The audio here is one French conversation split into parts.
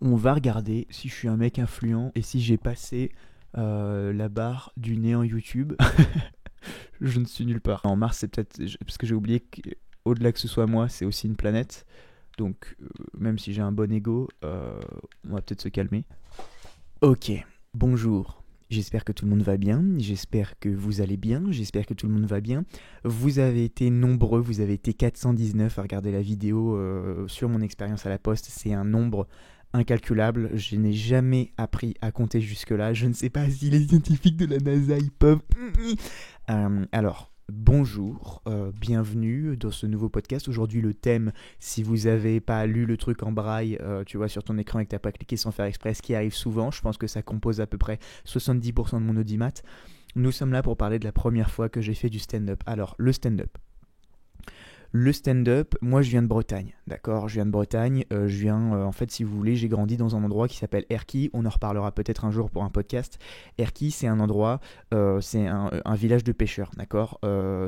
On va regarder si je suis un mec influent et si j'ai passé la barre du néant YouTube. Je ne suis nulle part. En Mars, c'est peut-être parce que j'ai oublié qu'au-delà que ce soit moi, c'est aussi une planète. Donc, même si j'ai un bon ego, on va peut-être se calmer. Ok, bonjour. J'espère que tout le monde va bien, j'espère que vous allez bien, j'espère que tout le monde va bien. Vous avez été nombreux, vous avez été 419 à regarder la vidéo sur mon expérience à la poste. C'est un nombre incalculable, je n'ai jamais appris à compter jusque-là. Je ne sais pas si les scientifiques de la NASA ils peuvent... Alors, bonjour, bienvenue dans ce nouveau podcast. Aujourd'hui le thème, si vous n'avez pas lu le truc en braille, tu vois sur ton écran et que tu n'as pas cliqué sans faire exprès, ce qui arrive souvent, je pense que ça compose à peu près 70% de mon audimat. Nous sommes là pour parler de la première fois que j'ai fait du stand-up. Alors, le stand-up. Le stand-up, moi je viens de Bretagne, d'accord. Je viens de Bretagne, en fait si vous voulez, j'ai grandi dans un endroit qui s'appelle Erquy, on en reparlera peut-être un jour pour un podcast. Erquy c'est un endroit, c'est un village de pêcheurs, d'accord.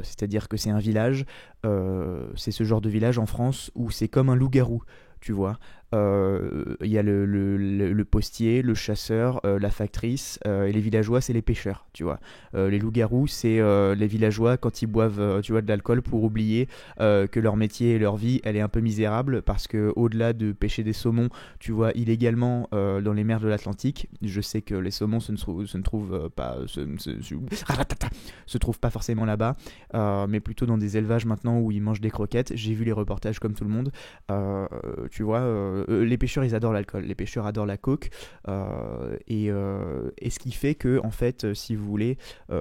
C'est-à-dire que c'est un village, c'est ce genre de village en France où c'est comme un loup-garou, tu vois. Il y a le postier, le chasseur, la factrice, et les villageois, c'est les pêcheurs, tu vois. Les loups-garous, c'est les villageois quand ils boivent, tu vois, de l'alcool pour oublier que leur métier et leur vie, elle est un peu misérable parce que au-delà de pêcher des saumons, tu vois, illégalement dans les mers de l'Atlantique, je sais que les saumons se trouvent pas forcément là-bas, mais plutôt dans des élevages maintenant où ils mangent des croquettes. J'ai vu les reportages comme tout le monde, tu vois. Les pêcheurs ils adorent l'alcool, les pêcheurs adorent la coke, et ce qui fait que en fait si vous voulez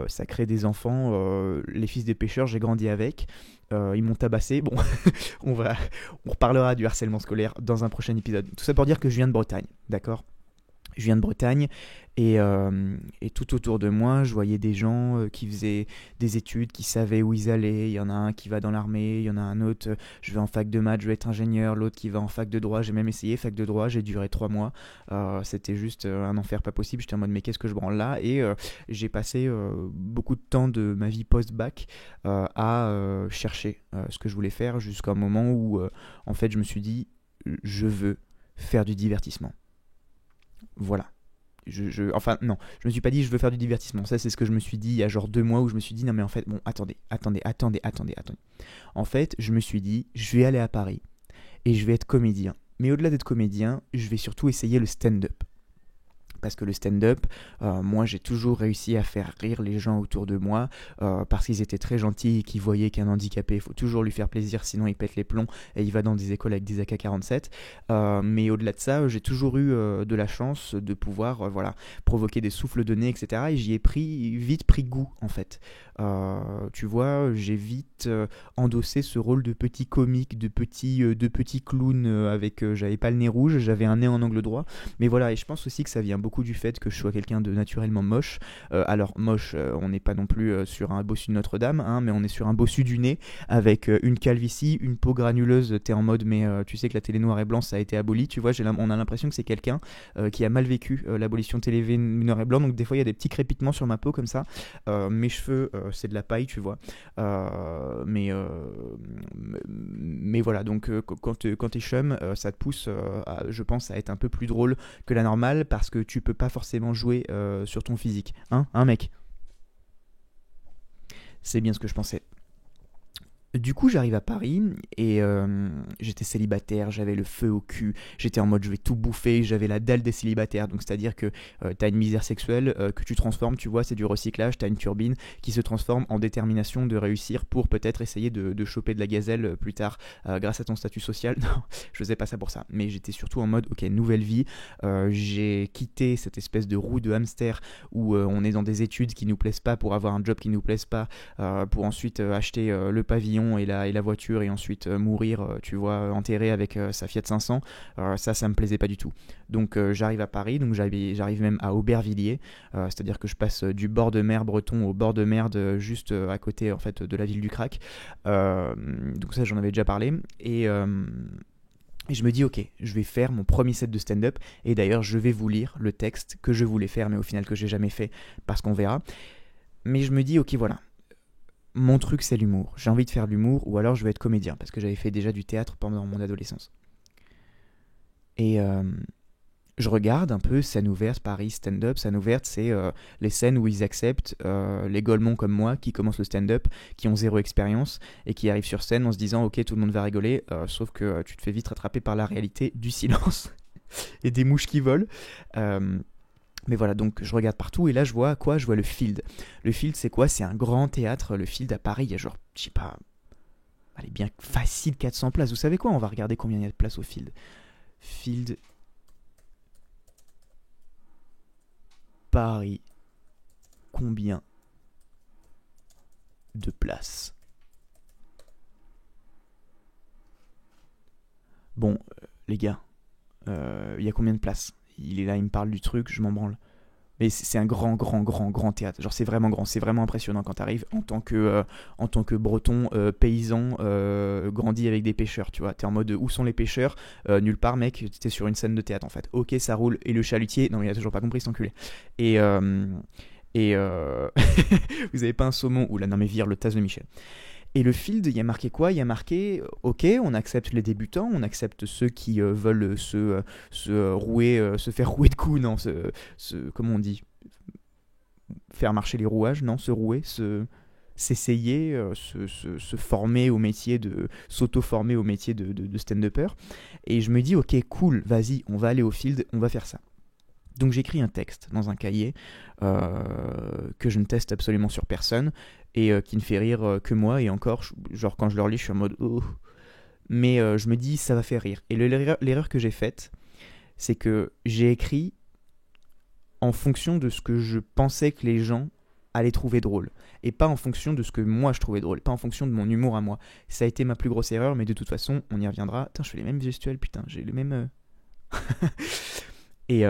ça crée des enfants, les fils des pêcheurs j'ai grandi avec, ils m'ont tabassé, bon on reparlera du harcèlement scolaire dans un prochain épisode. Tout ça pour dire que je viens de Bretagne, d'accord. Je viens de Bretagne et tout autour de moi, je voyais des gens qui faisaient des études, qui savaient où ils allaient. Il y en a un qui va dans l'armée, il y en a un autre, je vais en fac de maths, je vais être ingénieur, l'autre qui va en fac de droit. J'ai même essayé fac de droit, j'ai duré 3 mois. C'était juste un enfer pas possible. J'étais en mode mais qu'est-ce que je branle là. Et j'ai passé beaucoup de temps de ma vie post-bac à chercher ce que je voulais faire jusqu'à un moment où en fait je me suis dit je veux faire du divertissement. Voilà. Enfin, non, je me suis pas dit je veux faire du divertissement. Ça, c'est ce que je me suis dit il y a genre 2 mois où je me suis dit non, mais en fait, bon, attendez. En fait, je me suis dit je vais aller à Paris et je vais être comédien. Mais au-delà d'être comédien, je vais surtout essayer le stand-up. Parce que le stand-up, moi j'ai toujours réussi à faire rire les gens autour de moi, parce qu'ils étaient très gentils et qu'ils voyaient qu'un handicapé, il faut toujours lui faire plaisir, sinon il pète les plombs et il va dans des écoles avec des AK-47. Mais au-delà de ça, j'ai toujours eu de la chance de pouvoir voilà, provoquer des souffles de nez, etc. Et j'y ai vite pris goût en fait. Tu vois, j'ai vite endossé ce rôle de petit comique, de petit clown avec, j'avais pas le nez rouge, j'avais un nez en angle droit. Mais voilà, et je pense aussi que ça vient beaucoup du fait que je sois quelqu'un de naturellement moche. Alors moche, on n'est pas non plus sur un bossu de Notre-Dame, hein, mais on est sur un bossu du nez avec une calvitie, une peau granuleuse. T'es en mode, mais tu sais que la télé noir et blanc ça a été aboli, tu vois. On a l'impression que c'est quelqu'un qui a mal vécu l'abolition télé noir et blanc. Donc des fois il y a des petits crépitements sur ma peau comme ça. Mes cheveux, c'est de la paille, tu vois. Mais voilà, donc quand t'es chum, ça te pousse, je pense, à être un peu plus drôle que la normale parce que tu peux pas forcément jouer sur ton physique. Hein, mec. C'est bien ce que je pensais. Du coup, j'arrive à Paris et j'étais célibataire, j'avais le feu au cul, j'étais en mode je vais tout bouffer, j'avais la dalle des célibataires. Donc, c'est-à-dire que t'as une misère sexuelle que tu transformes, tu vois, c'est du recyclage, t'as une turbine qui se transforme en détermination de réussir pour peut-être essayer de choper de la gazelle plus tard grâce à ton statut social. Non, je faisais pas ça pour ça, mais j'étais surtout en mode ok, nouvelle vie. J'ai quitté cette espèce de roue de hamster où on est dans des études qui nous plaisent pas pour avoir un job qui nous plaise pas, pour ensuite acheter le pavillon et la voiture et ensuite mourir, tu vois, enterré avec sa Fiat 500. Ça me plaisait pas du tout. Donc j'arrive à Paris, donc j'arrive même à Aubervilliers, c'est-à-dire que je passe du bord de mer breton au bord de mer juste à côté en fait de la ville du Crac. Donc ça j'en avais déjà parlé et je me dis ok, je vais faire mon premier set de stand-up et d'ailleurs je vais vous lire le texte que je voulais faire mais au final que j'ai jamais fait parce qu'on verra. Mais je me dis ok voilà, mon truc c'est l'humour, j'ai envie de faire de l'humour ou alors je vais être comédien parce que j'avais fait déjà du théâtre pendant mon adolescence. Et je regarde un peu scène ouverte, Paris, stand-up. Scène ouverte, c'est les scènes où ils acceptent les golemons comme moi qui commencent le stand-up, qui ont zéro expérience et qui arrivent sur scène en se disant ok, tout le monde va rigoler, sauf que tu te fais vite rattraper par la réalité du silence et des mouches qui volent. Mais voilà, donc je regarde partout et là je vois quoi? Je vois le Field. Le Field, c'est quoi? C'est un grand théâtre. Le Field à Paris, il y a genre, je sais pas, allez, bien facile 400 places. Vous savez quoi? On va regarder combien il y a de places au Field. Field Paris, combien de places? Bon, les gars, il y a combien de places? Il est là, il me parle du truc, je m'en branle. Mais c'est un grand, grand, grand, grand théâtre. Genre, c'est vraiment grand, c'est vraiment impressionnant quand t'arrives en tant que breton, paysan, grandi avec des pêcheurs, tu vois. T'es en mode, où sont les pêcheurs? Nulle part, mec, t'es sur une scène de théâtre, en fait. Ok, ça roule. Et le chalutier, non, il a toujours pas compris, cet enculé. Et, et vous avez pas un saumon? Oula, non, mais vire le tasse de Michel. Et le field, il y a marqué quoi? Il y a marqué, ok, on accepte les débutants, on accepte ceux qui veulent se rouer, se faire rouer de coups, non, comment on dit? Faire marcher les rouages, non, se rouer, s'essayer, se former au métier s'auto-former au métier de stand-upper. Et je me dis, ok, cool, vas-y, on va aller au field, on va faire ça. Donc j'écris un texte dans un cahier que je ne teste absolument sur personne et qui ne fait rire que moi. Et encore, genre quand je le relis, je suis en mode oh. Mais je me dis ça va faire rire. Et l'erreur que j'ai faite, c'est que j'ai écrit en fonction de ce que je pensais que les gens allaient trouver drôle. Et pas en fonction de ce que moi je trouvais drôle. Pas en fonction de mon humour à moi. Ça a été ma plus grosse erreur, mais de toute façon, on y reviendra. Putain, je fais les mêmes gestuels, putain, j'ai le même... Et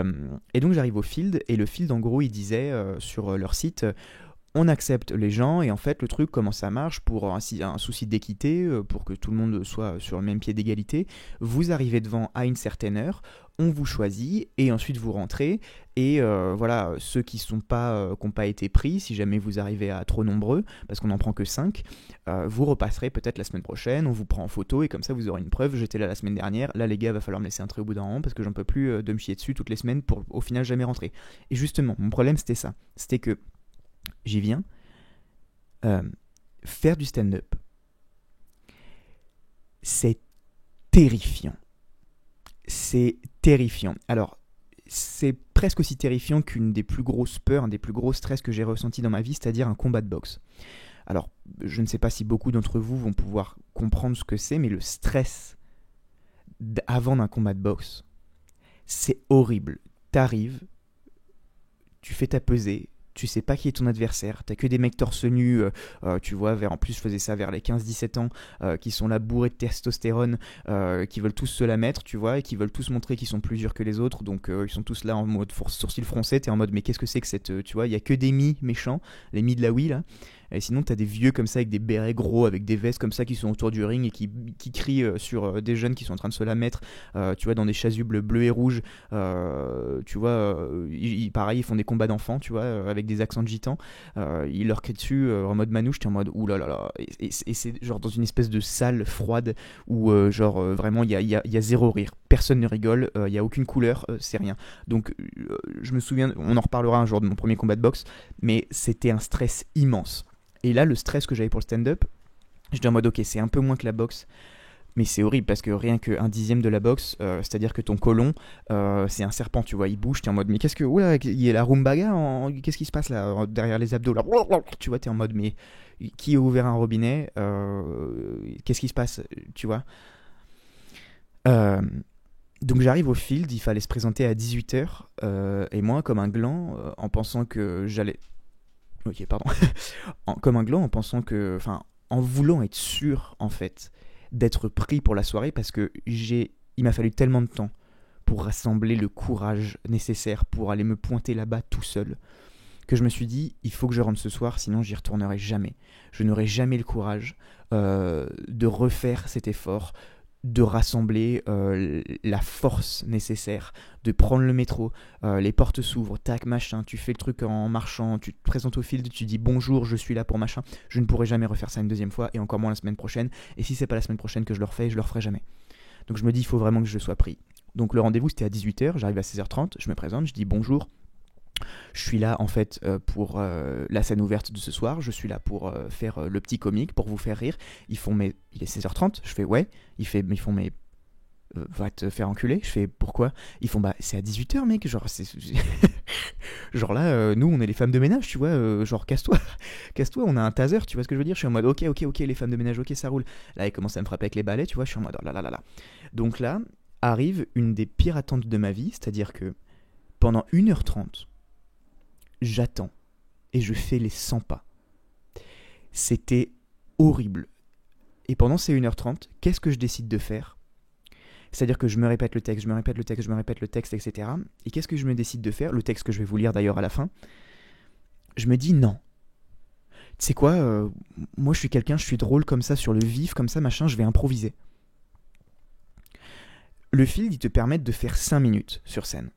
donc j'arrive au field, et le field en gros il disait sur leur site, on accepte les gens, et en fait le truc comment ça marche pour un souci d'équité, pour que tout le monde soit sur le même pied d'égalité, vous arrivez devant à une certaine heure, on vous choisit, et ensuite vous rentrez, et voilà, ceux qui n'ont pas été pris, si jamais vous arrivez à trop nombreux, parce qu'on n'en prend que 5, vous repasserez peut-être la semaine prochaine, on vous prend en photo, et comme ça vous aurez une preuve, j'étais là la semaine dernière, là les gars, va falloir me laisser un trait au bout d'un moment, parce que j'en peux plus de me chier dessus toutes les semaines pour au final jamais rentrer. Et justement, mon problème c'était ça, c'était que j'y viens, faire du stand-up, c'est terrifiant. C'est terrifiant. Alors, c'est presque aussi terrifiant qu'une des plus grosses peurs, un des plus gros stress que j'ai ressenti dans ma vie, c'est-à-dire un combat de boxe. Alors, je ne sais pas si beaucoup d'entre vous vont pouvoir comprendre ce que c'est, mais le stress avant d'un combat de boxe, c'est horrible. T'arrives, tu fais ta pesée, tu sais pas qui est ton adversaire, t'as que des mecs torse nu, tu vois, en plus je faisais ça vers les 15-17 ans, qui sont là bourrés de testostérone, qui veulent tous se la mettre, tu vois, et qui veulent tous montrer qu'ils sont plus durs que les autres, donc ils sont tous là en mode sourcil froncé, t'es en mode mais qu'est-ce que c'est que cette, tu vois, il y a que des méchants, les de la Wii là, et sinon t'as des vieux comme ça avec des bérets gros, avec des vestes comme ça qui sont autour du ring et qui crient sur des jeunes qui sont en train de se la mettre, tu vois, dans des chasubles bleus et rouges, tu vois, pareil, ils font des combats d'enfants, tu vois, avec des accents de gitans, ils leur crient dessus en mode manouche, t'es en mode oulala, et c'est genre dans une espèce de salle froide où genre vraiment il y a zéro rire, personne ne rigole, il y a aucune couleur, c'est rien. Donc je me souviens, on en reparlera un jour de mon premier combat de boxe, mais c'était un stress immense. Et là, le stress que j'avais pour le stand-up, j'étais en mode ok, c'est un peu moins que la boxe, mais c'est horrible parce que rien qu'un dixième de la boxe, c'est-à-dire que ton côlon, c'est un serpent, tu vois, il bouge, t'es en mode mais qu'est-ce que, oula, il y a la rumbaga, qu'est-ce qui se passe là derrière les abdos là, tu vois, t'es en mode mais qui a ouvert un robinet, qu'est-ce qui se passe, tu vois. Donc j'arrive au field, il fallait se présenter à 18h, et moi comme un gland, en pensant que j'allais... Ok, pardon. Comme un gland, en pensant que... Enfin, en voulant être sûr, en fait, d'être pris pour la soirée, parce que il m'a fallu tellement de temps pour rassembler le courage nécessaire pour aller me pointer là-bas tout seul, que je me suis dit, il faut que je rentre ce soir, sinon j'y retournerai jamais. Je n'aurai jamais le courage de refaire cet effort, de rassembler la force nécessaire, de prendre le métro, les portes s'ouvrent, tac, machin, tu fais le truc en marchant, tu te présentes au field, tu dis bonjour, je suis là pour machin. Je ne pourrai jamais refaire ça une deuxième fois, et encore moins la semaine prochaine, et si c'est pas la semaine prochaine que je le refais, je le referai jamais. Donc je me dis, il faut vraiment que je sois pris. Donc le rendez-vous c'était à 18h, j'arrive à 16h30, je me présente, je dis bonjour. Je suis là en fait pour la scène ouverte de ce soir, je suis là pour faire le petit comique, pour vous faire rire. Il est 16h30, je fais ouais, ils font mais va te faire enculer. Je fais pourquoi? Ils font bah c'est à 18h mec, genre genre là nous on est les femmes de ménage, tu vois, genre casse-toi, casse-toi, on a un taser, tu vois ce que je veux dire? Je suis en mode ok les femmes de ménage, ok ça roule. Là ils commencent à me frapper avec les balais, tu vois, je suis en mode oh là là là là. Donc là arrive une des pires attentes de ma vie, c'est-à-dire que pendant 1h30 j'attends et je fais les 100 pas. C'était horrible. Et pendant ces 1h30, qu'est-ce que je décide de faire? C'est-à-dire que je me répète le texte, etc. Et qu'est-ce que je me décide de faire? Le texte que je vais vous lire d'ailleurs à la fin. Je me dis non. Tu sais quoi, moi je suis drôle comme ça, sur le vif, comme ça, machin, je vais improviser. Le field, il te permet de faire 5 minutes sur scène.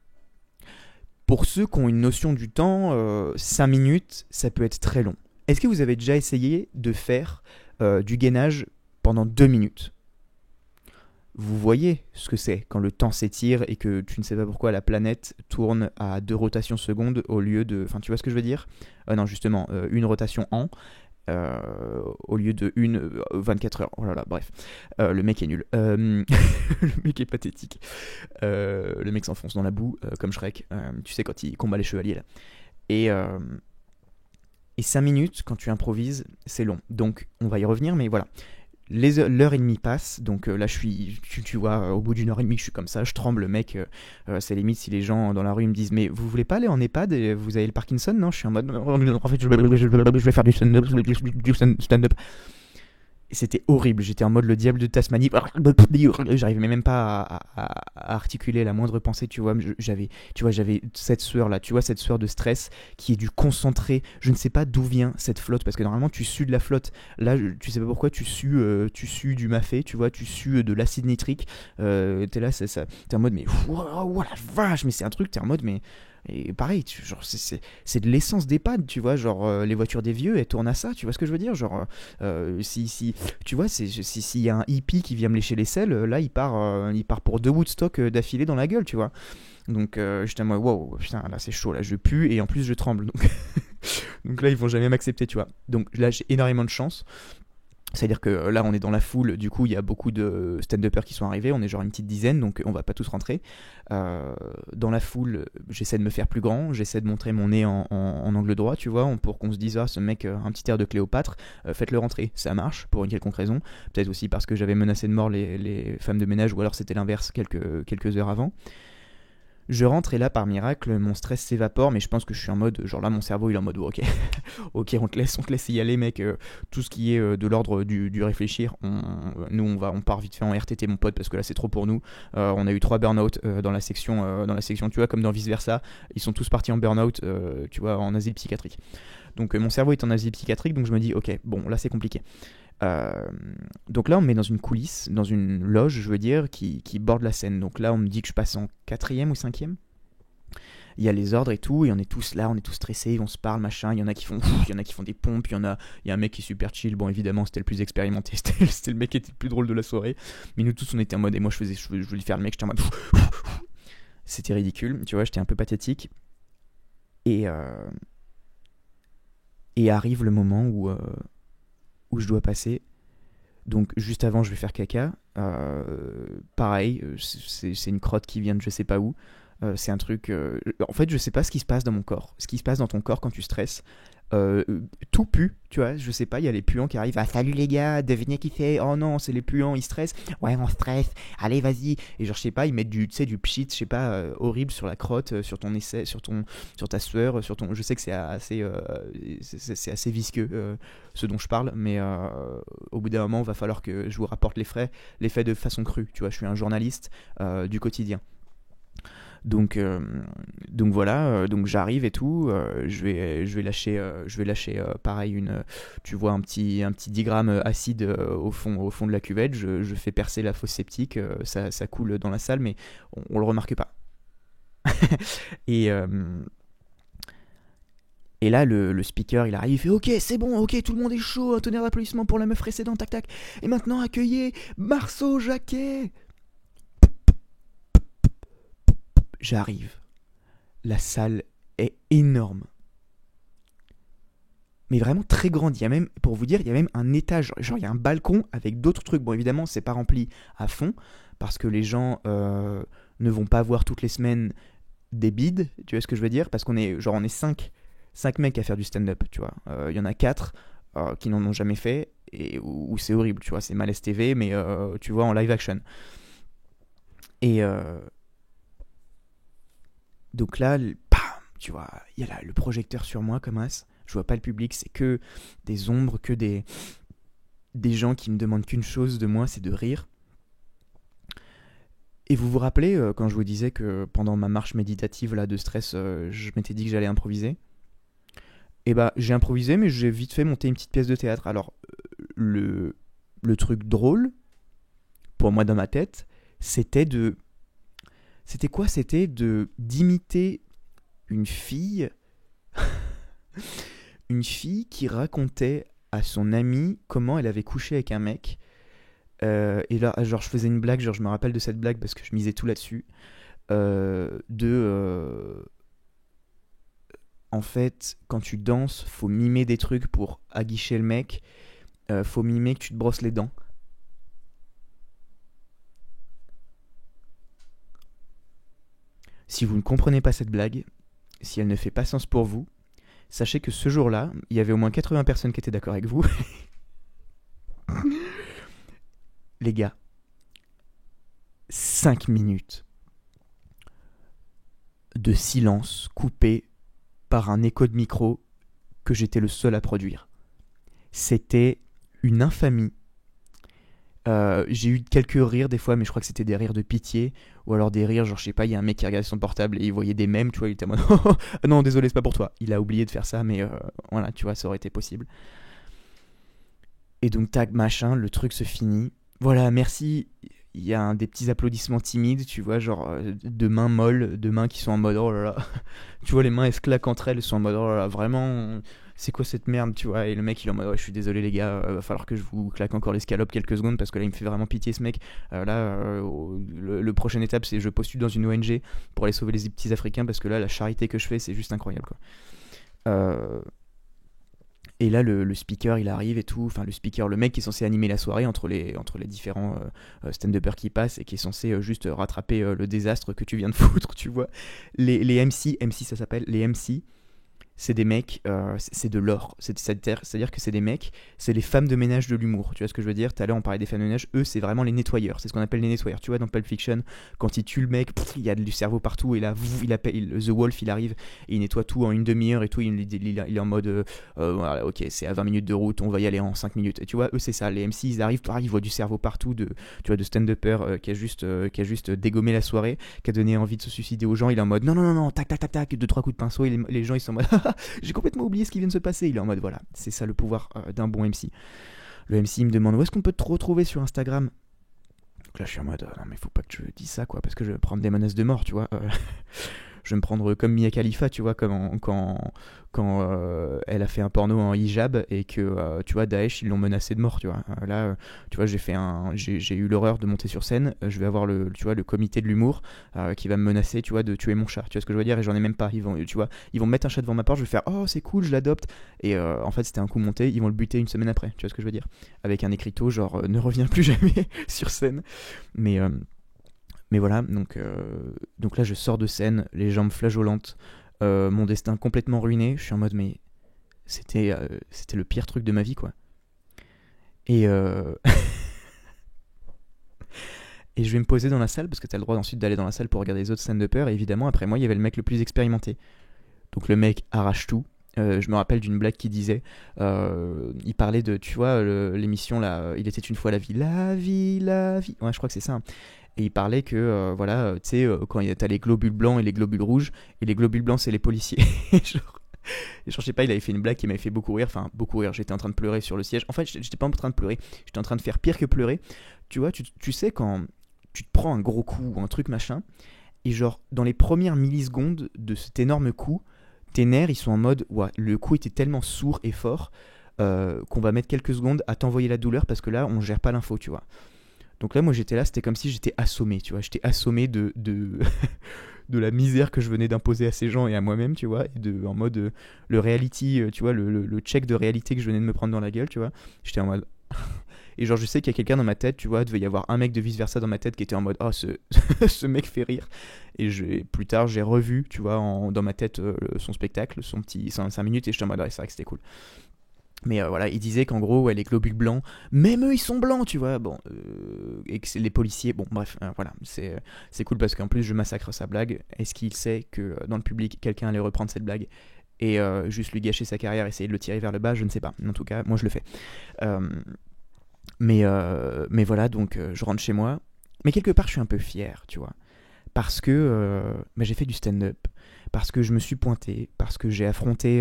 Pour ceux qui ont une notion du temps, 5 minutes, ça peut être très long. Est-ce que vous avez déjà essayé de faire du gainage pendant 2 minutes? Vous voyez ce que c'est quand le temps s'étire et que tu ne sais pas pourquoi la planète tourne à 2 rotations secondes au lieu de... Enfin, tu vois ce que je veux dire? Non, justement, une rotation an au lieu de 24 heures. Oh là là, bref. Le mec est nul. Le mec est pathétique. Le mec s'enfonce dans la boue comme Shrek. Tu sais, quand il combat les chevaliers, là. Et 5 minutes, quand tu improvises, c'est long. Donc, on va y revenir, mais voilà. L'heure et demie passe, donc là je suis, tu vois, au bout d'une heure et demie je suis comme ça, je tremble mec, c'est limite si les gens dans la rue me disent mais vous voulez pas aller en EHPAD et vous avez le Parkinson? Non, je suis en mode en fait je vais faire du stand-up. Et c'était horrible, j'étais en mode le diable de Tasmanie, j'arrivais même pas à articuler la moindre pensée, tu vois, j'avais cette sueur là, tu vois, cette sueur de stress qui est du concentré, je ne sais pas d'où vient cette flotte, parce que normalement tu sues de la flotte, là tu sais pas pourquoi tu sues du mafé, tu vois, tu sues de l'acide nitrique, t'es là, t'es en mode mais wow, la vache, mais c'est un truc, t'es en mode mais... Et pareil, genre c'est de l'essence d'EHPAD, tu vois, genre les voitures des vieux, elles tournent à ça, tu vois ce que je veux dire, genre si tu vois, s'il y a un hippie qui vient me lécher les selles, là il part pour 2 Woodstock d'affilée dans la gueule, tu vois. Donc j'étais à moi, wow, putain, là c'est chaud, là je pue et en plus je tremble, donc donc là ils vont jamais m'accepter, tu vois. Donc là j'ai énormément de chance. C'est-à-dire que là on est dans la foule, du coup il y a beaucoup de stand-uppers qui sont arrivés, on est genre une petite dizaine, donc on va pas tous rentrer. Dans la foule, j'essaie de me faire plus grand, j'essaie de montrer mon nez en angle droit, tu vois, pour qu'on se dise ah ce mec un petit air de Cléopâtre, faites-le rentrer, ça marche pour une quelconque raison. Peut-être aussi parce que j'avais menacé de mort les femmes de ménage, ou alors c'était l'inverse quelques heures avant. Je rentre et là, par miracle, mon stress s'évapore, mais je pense que je suis en mode, genre là, mon cerveau, il est en mode, ok, ok, on te laisse y aller, mec. Tout ce qui est de l'ordre du réfléchir, on part vite fait en RTT, mon pote, parce que là, c'est trop pour nous. On a eu 3 burn-out dans la section, tu vois, comme dans Vice Versa. Ils sont tous partis en burn-out, tu vois, en asile psychiatrique. Donc mon cerveau est en asile psychiatrique, donc je me dis, ok, bon, là, c'est compliqué. Donc là on me met dans une coulisse, dans une loge je veux dire, qui borde la scène. Donc là on me dit que je passe en 4e ou 5e. Il y a les ordres et tout, et on est tous là, on est tous stressés, on se parle, machin, il y en a qui font des pompes, il y a un mec qui est super chill, bon évidemment c'était le plus expérimenté, c'était le mec qui était le plus drôle de la soirée, mais nous tous on était en mode, et moi je voulais faire le mec, j'étais en mode c'était ridicule, tu vois, j'étais un peu pathétique, et arrive le moment où je dois passer. Donc juste avant je vais faire caca, pareil, c'est une crotte qui vient de je sais pas où, c'est un truc, en fait je sais pas ce qui se passe dans mon corps, ce qui se passe dans ton corps quand tu stresses, tout pue, tu vois, je sais pas, il y a les puants qui arrivent, ah salut les gars, devinez qui c'est, oh non c'est les puants, ils stressent, ouais on stresse, allez vas-y, et genre je sais pas, ils mettent du pchit, je sais pas, horrible sur la crotte, sur ton essai, sur ta sueur, je sais que c'est assez visqueux ce dont je parle, mais au bout d'un moment il va falloir que je vous rapporte les faits de façon crue, tu vois, je suis un journaliste du quotidien. Donc voilà, donc j'arrive et tout, je vais lâcher pareil tu vois un petit 10 grammes acide au fond de la cuvette, je fais percer la fosse septique, ça coule dans la salle mais on le remarque pas. Et là, le speaker, il arrive, il fait « Ok, c'est bon, ok, tout le monde est chaud, un tonnerre d'applaudissements pour la meuf précédente, tac, tac. Et maintenant, accueillez Marceau Jacquet !» J'arrive. La salle est énorme. Mais vraiment très grande. Il y a même, pour vous dire, il y a même un étage. Genre, il y a un balcon avec d'autres trucs. Bon, évidemment, c'est pas rempli à fond parce que les gens ne vont pas voir toutes les semaines des bides. Tu vois ce que je veux dire? Parce qu'on est, genre, on est 5 mecs à faire du stand-up, tu vois. Il y en a 4 qui n'en ont jamais fait et où c'est horrible, tu vois. C'est Malaise TV, mais tu vois, en live action. Et donc là, bam, tu vois, il y a là le projecteur sur moi comme as. Je vois pas le public, c'est que des ombres, que des gens qui me demandent qu'une chose de moi, c'est de rire. Et vous vous rappelez quand je vous disais que pendant ma marche méditative là de stress, je m'étais dit que j'allais improviser. Et bah j'ai improvisé, mais j'ai vite fait monter une petite pièce de théâtre. Alors le truc drôle pour moi dans ma tête, c'était quoi? C'était d'imiter une fille une fille qui racontait à son amie comment elle avait couché avec un mec. Et là, genre, je faisais une blague, genre, je me rappelle de cette blague parce que je misais tout là-dessus. En fait, quand tu danses, faut mimer des trucs pour aguicher le mec. Faut mimer que tu te brosses les dents. Si vous ne comprenez pas cette blague, si elle ne fait pas sens pour vous, sachez que ce jour-là, il y avait au moins 80 personnes qui étaient d'accord avec vous. Les gars, 5 minutes de silence coupé par un écho de micro que j'étais le seul à produire. C'était une infamie. J'ai eu quelques rires des fois, mais je crois que c'était des rires de pitié, ou alors des rires, genre je sais pas, il y a un mec qui regardait son portable et il voyait des mèmes, tu vois, il était en mode non, désolé, c'est pas pour toi. Il a oublié de faire ça, mais voilà, tu vois, ça aurait été possible. Et donc, tac, machin, le truc se finit. Voilà, merci. Il y a des petits applaudissements timides, tu vois, genre de mains molles, de mains qui sont en mode oh là là. Tu vois, les mains elles se claquent entre elles, elles sont en mode oh là là, vraiment, c'est quoi cette merde, tu vois. Et le mec il est en mode ouais, je suis désolé les gars, va falloir que je vous claque encore l'escalope quelques secondes parce que là il me fait vraiment pitié ce mec. Le prochaine étape c'est je postule dans une ONG pour aller sauver les petits Africains parce que là la charité que je fais c'est juste incroyable quoi. Euh, Et là, le speaker, il arrive et tout. Enfin, le speaker, le mec qui est censé animer la soirée entre les différents stand-uppers qui passent et qui est censé juste rattraper le désastre que tu viens de foutre, tu vois. Les MC ça s'appelle, les MC, c'est des mecs, c'est de l'or. C'est-à-dire que c'est des mecs, c'est les femmes de ménage de l'humour. Tu vois ce que je veux dire? Tout à l'heure, on parlait des femmes de ménage. Eux, c'est vraiment les nettoyeurs. C'est ce qu'on appelle les nettoyeurs. Tu vois, dans Pulp Fiction, quand il tue le mec, il y a du cerveau partout. Et là, The Wolf, il arrive et il nettoie tout en une demi-heure et tout. Il est en mode, voilà, ok, c'est à 20 minutes de route, on va y aller en 5 minutes. Et tu vois, eux, c'est ça. Les MC, ils arrivent, pareil, ils voient du cerveau partout, tu vois, de stand-upper qui a juste dégommé la soirée, qui a donné envie de se suicider aux gens. Il est en mode, non, non, non, non, tac, tac, tac, tac, 2-3 coups de pinceau. Et les gens, ils sont en mode, j'ai complètement oublié ce qui vient de se passer. Il est en mode voilà, c'est ça le pouvoir d'un bon MC. Le MC me demande où est-ce qu'on peut te retrouver sur Instagram. Donc là je suis en mode non mais faut pas que je dise ça quoi parce que je vais prendre des menaces de mort tu vois. Je vais me prendre comme Mia Khalifa tu vois comme quand elle a fait un porno en hijab et que tu vois Daesh ils l'ont menacé de mort tu vois. Là tu vois j'ai eu l'horreur de monter sur scène, je vais avoir le comité de l'humour qui va me menacer tu vois de tuer mon chat, tu vois ce que je veux dire, et j'en ai même pas, ils vont mettre un chat devant ma porte, je vais faire oh c'est cool je l'adopte et en fait c'était un coup monté, ils vont le buter une semaine après, tu vois ce que je veux dire, avec un écriteau genre ne reviens plus jamais sur scène. Mais voilà, donc là je sors de scène, les jambes flageolantes, mon destin complètement ruiné. Je suis en mode mais c'était le pire truc de ma vie quoi. Et et je vais me poser dans la salle parce que t'as le droit ensuite d'aller dans la salle pour regarder les autres stand-uppers. Et évidemment après moi il y avait le mec le plus expérimenté. Donc le mec arrache tout. Je me rappelle d'une blague qui disait, il parlait de, tu vois, l'émission là, il était une fois la vie, la vie, la vie. Ouais, je crois que c'est ça. Hein. Et il parlait que, voilà, tu sais, quand t'as les globules blancs et les globules rouges, et les globules blancs c'est les policiers. genre, je sais pas, il avait fait une blague qui m'avait fait beaucoup rire, enfin beaucoup rire. J'étais en train de pleurer sur le siège. En fait, j'étais pas en train de pleurer, j'étais en train de faire pire que pleurer. Tu vois, tu sais quand tu te prends un gros coup ou un truc machin, et genre dans les premières millisecondes de cet énorme coup. Tes nerfs, ils sont en mode, ouais, le coup était tellement sourd et fort qu'on va mettre quelques secondes à t'envoyer la douleur parce que là, on gère pas l'info, tu vois. Donc là, moi, j'étais là, c'était comme si j'étais assommé, tu vois. J'étais assommé de la misère que je venais d'imposer à ces gens et à moi-même, tu vois, et en mode le reality, tu vois, le check de réalité que je venais de me prendre dans la gueule, tu vois. J'étais en mode. Et genre, je sais qu'il y a quelqu'un dans ma tête, tu vois, il devait y avoir un mec de vice versa dans ma tête qui était en mode, oh, ce mec fait rire. Et plus tard, j'ai revu, tu vois, dans ma tête son spectacle, son petit 5 minutes, et j'étais en mode, ouais, c'est vrai que c'était cool. Mais voilà, il disait qu'en gros, ouais, les globules blancs, même eux, ils sont blancs, tu vois. Bon, et que c'est les policiers. Bon, bref, voilà, c'est cool parce qu'en plus, je massacre sa blague. Est-ce qu'il sait que dans le public, quelqu'un allait reprendre cette blague et juste lui gâcher sa carrière, essayer de le tirer vers le bas? Je ne sais pas. En tout cas, moi, je le fais. Mais voilà, donc je rentre chez moi. Mais quelque part, je suis un peu fier, tu vois. Parce que j'ai fait du stand-up, parce que je me suis pointé, parce que j'ai affronté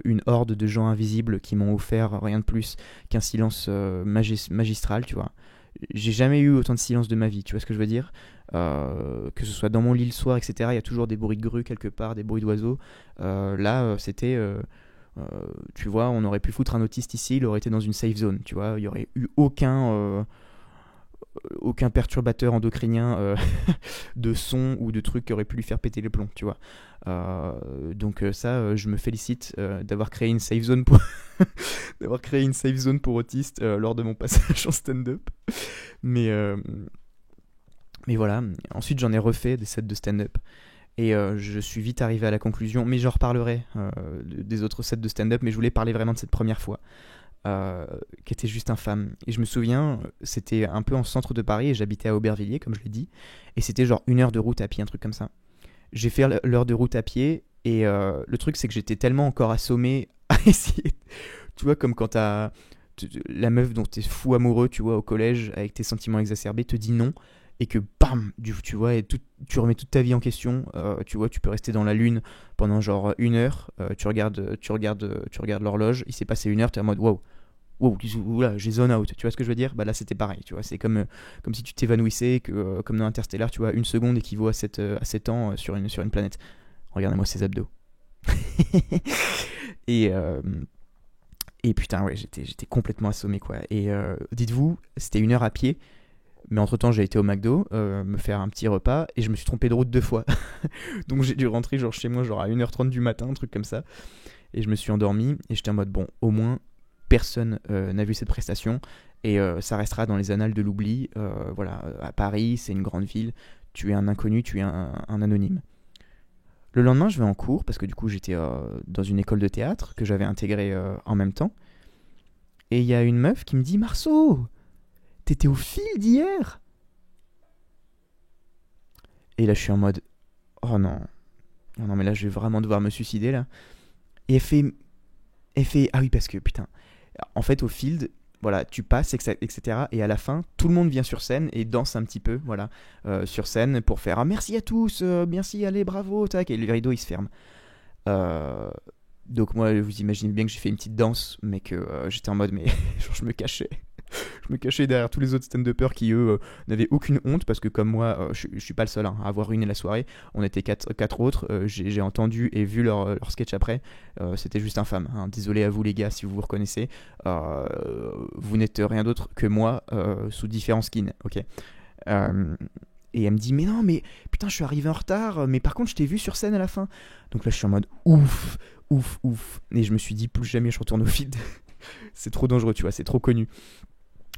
une horde de gens invisibles qui m'ont offert rien de plus qu'un silence magistral, tu vois. J'ai jamais eu autant de silence de ma vie, tu vois ce que je veux dire. Que ce soit dans mon lit le soir, etc., il y a toujours des bruits de grue quelque part, des bruits d'oiseaux. Là, c'était... tu vois, on aurait pu foutre un autiste ici, il aurait été dans une safe zone, tu vois. Il n'y aurait eu aucun perturbateur endocrinien de son ou de trucs qui aurait pu lui faire péter les plombs, tu vois. Donc ça, je me félicite d'avoir créé une safe zone pour d'avoir créé une safe zone pour autistes lors de mon passage en stand-up. Mais voilà. Ensuite, j'en ai refait des sets de stand-up. Et je suis vite arrivé à la conclusion, mais j'en reparlerai des autres sets de stand-up, mais je voulais parler vraiment de cette première fois. Qui était juste infâme. Et je me souviens, c'était un peu en centre de Paris et j'habitais à Aubervilliers, comme je l'ai dit, et c'était genre 1 heure de route à pied, un truc comme ça. J'ai fait l'heure de route à pied et le truc c'est que j'étais tellement encore assommé à essayer, tu vois, comme quand la meuf dont t'es fou amoureux, tu vois, au collège, avec tes sentiments exacerbés, te dit non, et que bam, tu vois, et tu remets toute ta vie en question, tu vois, tu peux rester dans la lune pendant genre 1 heure, tu regardes l'horloge, il s'est passé 1 heure, t'es en mode wow, oula, j'ai zone out, tu vois ce que je veux dire? Bah là c'était pareil, tu vois, c'est comme si tu t'évanouissais, que comme dans Interstellar, tu vois, 1 seconde équivaut à 7 ans sur une planète. Regardez-moi ces abdos. et, et putain, ouais, j'étais complètement assommé, quoi. Et dites-vous, c'était 1 heure à pied, mais entre-temps j'ai été au McDo me faire un petit repas et je me suis trompé de route 2 fois. Donc j'ai dû rentrer genre chez moi genre à 1h30 du matin, un truc comme ça. Et je me suis endormi et j'étais en mode bon, au moins personne n'a vu cette prestation et ça restera dans les annales de l'oubli. Voilà, à Paris, c'est une grande ville, tu es un inconnu, tu es un anonyme. Le lendemain, je vais en cours parce que du coup j'étais dans une école de théâtre que j'avais intégrée en même temps. Et il y a une meuf qui me dit Marceau, t'étais au Field hier? Et là je suis en mode oh non, oh non mais là je vais vraiment devoir me suicider là. Et elle fait ah oui parce que putain, en fait au Field, voilà, tu passes, etc. Et à la fin, tout le monde vient sur scène et danse un petit peu, voilà, sur scène pour faire ah, merci à tous, merci, allez, bravo, tac, et le rideau il se ferme. Euh, donc moi, vous imaginez bien que j'ai fait une petite danse, mais que j'étais en mode, mais genre, je me cachais. Je me cachais derrière tous les autres stand-uppers qui, eux, n'avaient aucune honte, parce que comme moi, je suis pas le seul à avoir ruiné la soirée. On était quatre autres, j'ai entendu et vu leur sketch après. C'était juste infâme, hein. Désolé à vous les gars si vous vous reconnaissez. Vous n'êtes rien d'autre que moi, sous différents skins, ok. Et elle me dit mais non mais putain je suis arrivé en retard mais par contre je t'ai vu sur scène à la fin. Donc là je suis en mode ouf ouf ouf et je me suis dit plus jamais je retourne au Field. C'est trop dangereux, tu vois, c'est trop connu.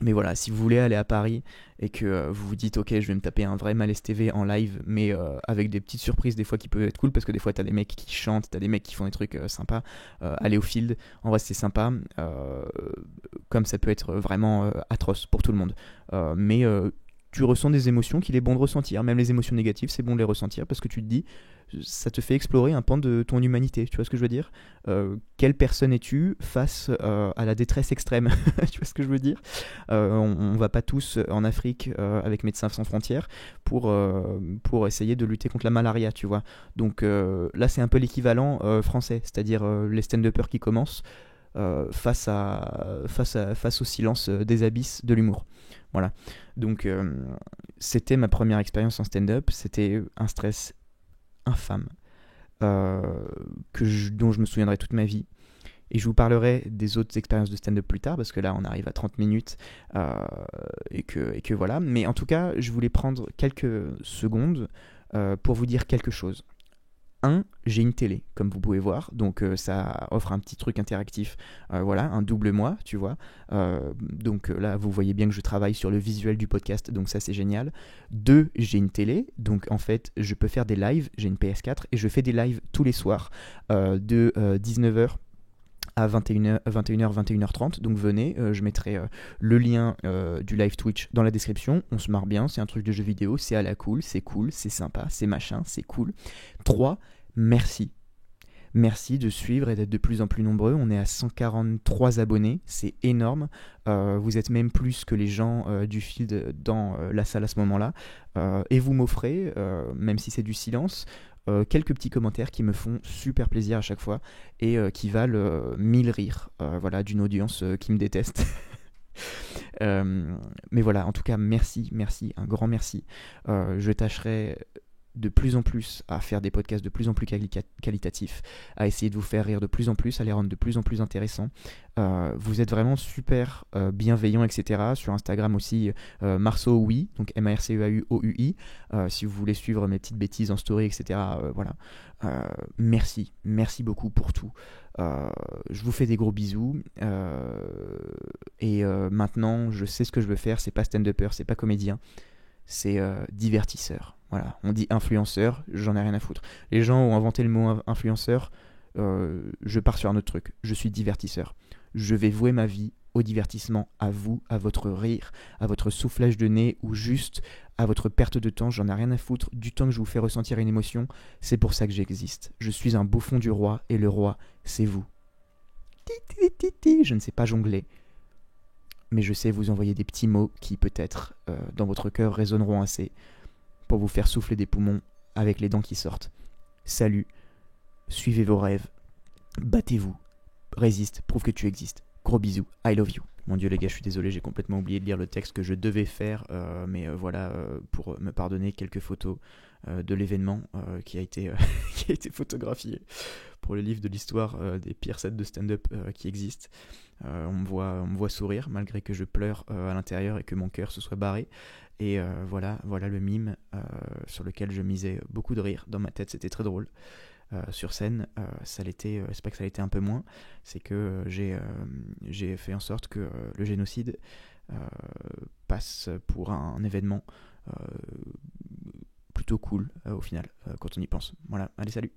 Mais voilà, si vous voulez aller à Paris et que vous vous dites ok je vais me taper un vrai Malaise TV en live mais avec des petites surprises des fois qui peuvent être cool parce que des fois t'as des mecs qui chantent, t'as des mecs qui font des trucs sympas, aller au Field, en vrai c'est sympa, comme ça peut être vraiment atroce pour tout le monde, mais tu ressens des émotions qu'il est bon de ressentir, même les émotions négatives c'est bon de les ressentir parce que tu te dis ça te fait explorer un pan de ton humanité, tu vois ce que je veux dire, quelle personne es-tu face à la détresse extrême. Tu vois ce que je veux dire, on va pas tous en Afrique avec Médecins Sans Frontières pour essayer de lutter contre la malaria, tu vois, donc là c'est un peu l'équivalent français, c'est-à-dire les stand-uppers qui commencent face au silence des abysses de l'humour. Voilà. Donc c'était ma première expérience en stand-up, c'était un stress infâme dont je me souviendrai toute ma vie. Et je vous parlerai des autres expériences de stand-up plus tard, parce que là on arrive à 30 minutes et que voilà. Mais en tout cas, je voulais prendre quelques secondes pour vous dire quelque chose. J'ai une télé, comme vous pouvez voir, donc ça offre un petit truc interactif, voilà, un double moi, tu vois. Donc là, vous voyez bien que je travaille sur le visuel du podcast, donc ça c'est génial. 2, j'ai une télé, donc en fait, je peux faire des lives, j'ai une PS4, et je fais des lives tous les soirs, de 19h à 21h, 21h30, donc venez, je mettrai le lien du live Twitch dans la description, on se marre bien, c'est un truc de jeu vidéo, c'est à la cool, c'est sympa, c'est machin, c'est cool. 3, merci. Merci de suivre et d'être de plus en plus nombreux. On est à 143 abonnés, c'est énorme. Vous êtes même plus que les gens du field dans la salle à ce moment-là. Et vous m'offrez, même si c'est du silence, quelques petits commentaires qui me font super plaisir à chaque fois et qui valent 1000 rires, voilà, d'une audience qui me déteste. Mais voilà, en tout cas, merci, un grand merci. Je tâcherai de plus en plus à faire des podcasts de plus en plus qualitatifs, à essayer de vous faire rire de plus en plus, à les rendre de plus en plus intéressants. Vous êtes vraiment super bienveillants, etc. Sur Instagram aussi, Marceaui, donc Marceauui, si vous voulez suivre mes petites bêtises en story, etc. Voilà. Merci beaucoup pour tout. Je vous fais des gros bisous. Et maintenant, je sais ce que je veux faire. C'est pas stand-upper, c'est pas comédien, c'est divertisseur. Voilà, on dit influenceur, j'en ai rien à foutre. Les gens ont inventé le mot influenceur, je pars sur un autre truc. Je suis divertisseur. Je vais vouer ma vie au divertissement, à vous, à votre rire, à votre soufflage de nez ou juste à votre perte de temps. J'en ai rien à foutre du temps que je vous fais ressentir une émotion. C'est pour ça que j'existe. Je suis un bouffon du roi et le roi, c'est vous. Je ne sais pas jongler, mais je sais vous envoyer des petits mots qui peut-être dans votre cœur résonneront assez pour vous faire souffler des poumons avec les dents qui sortent. Salut, suivez vos rêves, battez-vous, résiste, prouve que tu existes. Gros bisous, I love you. Mon Dieu les gars, je suis désolé, j'ai complètement oublié de lire le texte que je devais faire, mais voilà, pour me pardonner, quelques photos de l'événement qui a été qui a été photographié pour le livre de l'histoire des pires sets de stand-up qui existent. On me voit sourire malgré que je pleure à l'intérieur et que mon cœur se soit barré. Et voilà le mime sur lequel je misais beaucoup de rire. Dans ma tête, c'était très drôle. Sur scène, ça l'était, c'est pas que ça l'était un peu moins, c'est que j'ai fait en sorte que le génocide passe pour un événement plutôt cool au final, quand on y pense. Voilà, allez, salut!